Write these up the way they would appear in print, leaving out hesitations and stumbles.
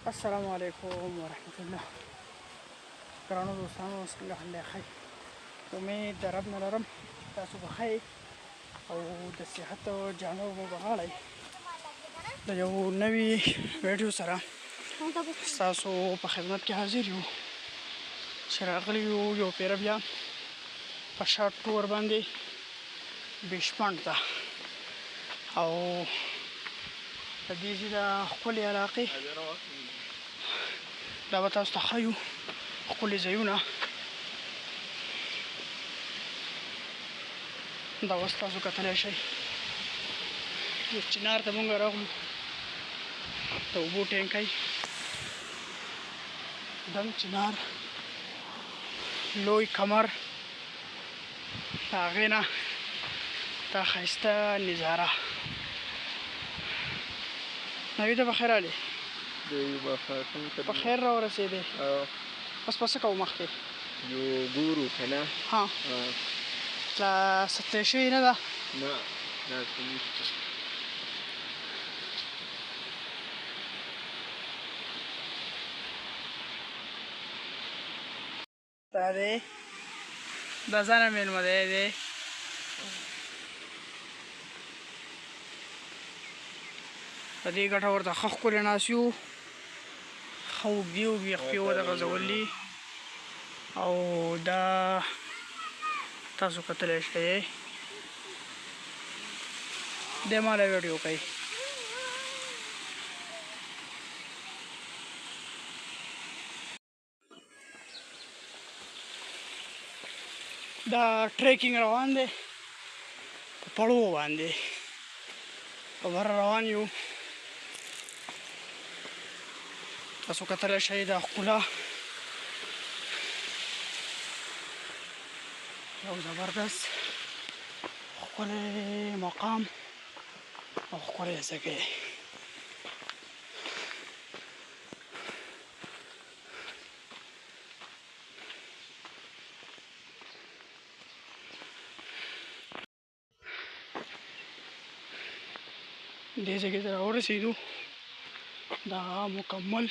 السلام علیکم ورحمت الله. ګرانو دوستانو څنګه حال دی؟ امید د رب نه لرم تاسو به ښه او د صحت او جامو مو بغاړئ. د یو نوي ویډیو سره ستاسو په خدمت کې حاضر یو چې راغلي یو پیره بیا په شارټ ټور باندې بشپڼ ته او د دې چې د ښکلې علاقې دا به تاسو ته ښیو ښکلي ځایونه. دا اوس تاسو کتلی شئ یو چنار ته مونږ راغلو، د اوبو ټینکی دنګ چنار لوی کمر، د هغې نه دا ښایسته نظاره. نوید بخیر راغلې. په خیر راورسېدې. اوس به څه کوو مخکې؟ یو ګورو که نه. ها لا څه ترې شوي نه ده؟ نه داسې نشته. دا دی دا ځانه مېلمه دی په دې ګټه ورته ښه ښکلې ناست یو، ښه اوږدې اوږدې خپې ورته غځولي او دا تاسو کتلی شئ. دی ماله ویډیو کوي. دا ټریکینګ روان دی په پړو باندې، په بره روان یو. تاسو کتلی شئ دا ښکلا یو زبردست ښکلی مقام او ښکلی ځای. دې ځای ته راورسېدو، دا مکمل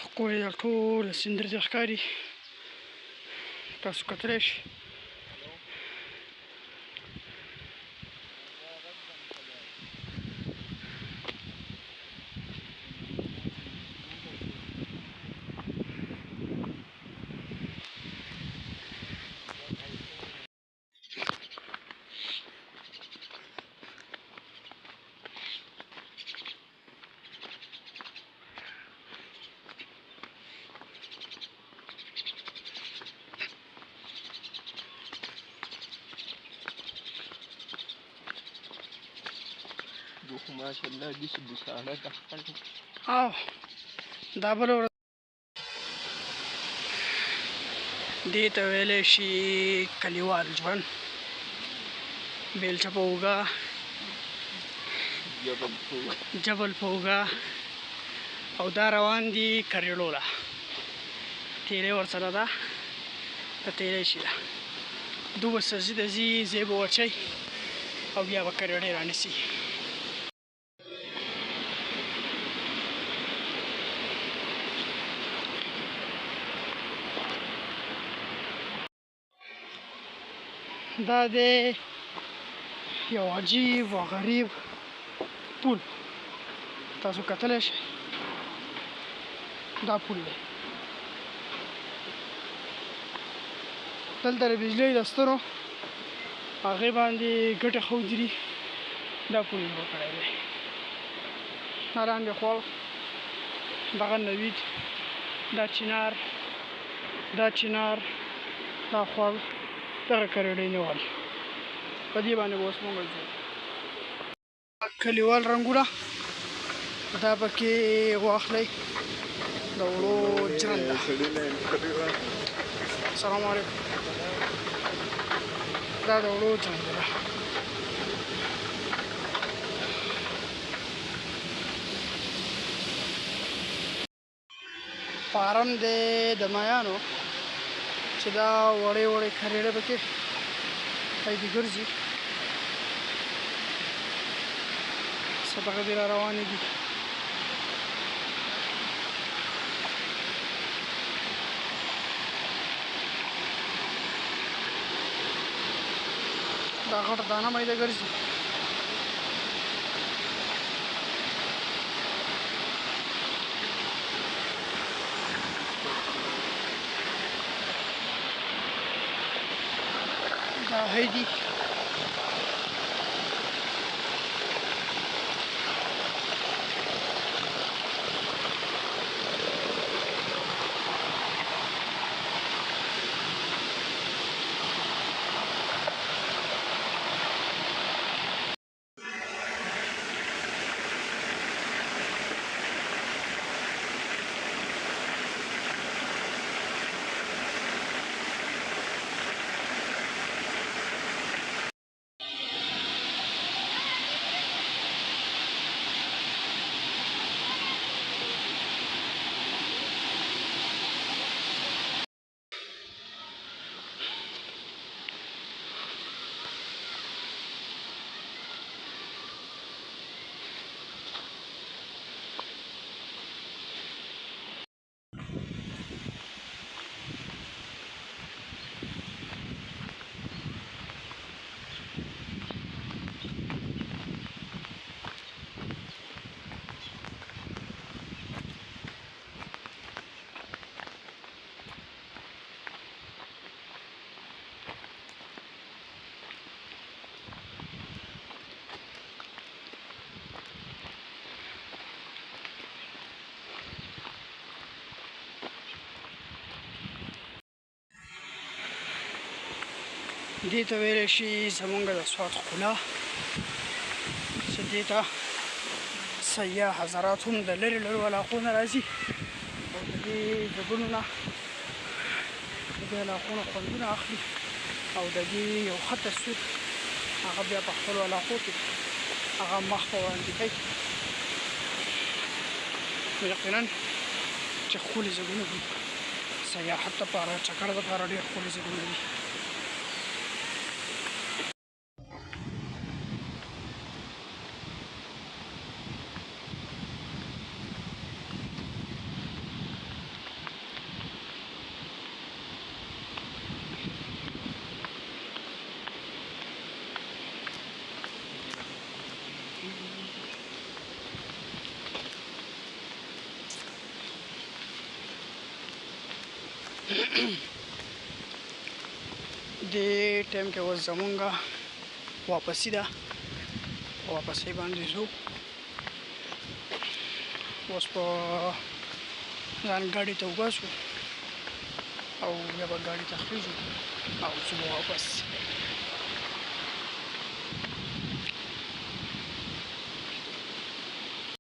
ښکلی دا ټوله سیند درته ښکاري. تاسو کتلی شئ. ماشاءالله داسې بوساړه ده. او دا بله ورځ دې ته ویلی شي کلیوال ژوند، بیلچه په اوږه، جبل په اوږه، او دا روان دي کریړو له. تیری ورسره ده، ته تیری شي ده. دو به ځي د ځي ځای به واچوي او بیا به کریړې رانیسي. دا دی یو عجیب و غریب پول. تاسو کتلی شئ دا پول دی. دلته د بجلۍ د ستنو هغې باندې ګټې ښودلي. دا پول جوړ کړی دی. دا لاندې خوا دغه نوید، دا چنار، دا خوا دغه کریړۍ نیول. په دې باندې به اوس موږ ځو. کلیوال رنګونه دا پکې واخلئ. د وړو جرنده. السلام علیکم. دا د وړو جرنده ده. فارم دی د مایانو چې دا وړې وړې کریړې پکې دې ګرځي. څه دغه دې را روانې دي. دا غټ دانه مې ده ګرځي دا هیدي دې ته ویلی شي زمونږ د سوات ښکلا چې دې ته سیاح حضرات هم د لرې لرو علاقو نه راځي او د دې ځایونو نه د دې علاقو نه خوندونه اخلي او د دې یو ښه تصویر هغه بیا په خپلو علاقو کې هغه مخ ته وړاندې کوي نو یقینا چې ښکلي ځایونه دي سیاحت دپاره چکر دپاره ډېر ښکلي ځایونه دي دې ټایم کې اوس زمونږه واپسي ده واپسۍ باندې ځو اوس په ځان ګاډي ته وباسو او بیا به ګاډي ته خېږو او ځو واپس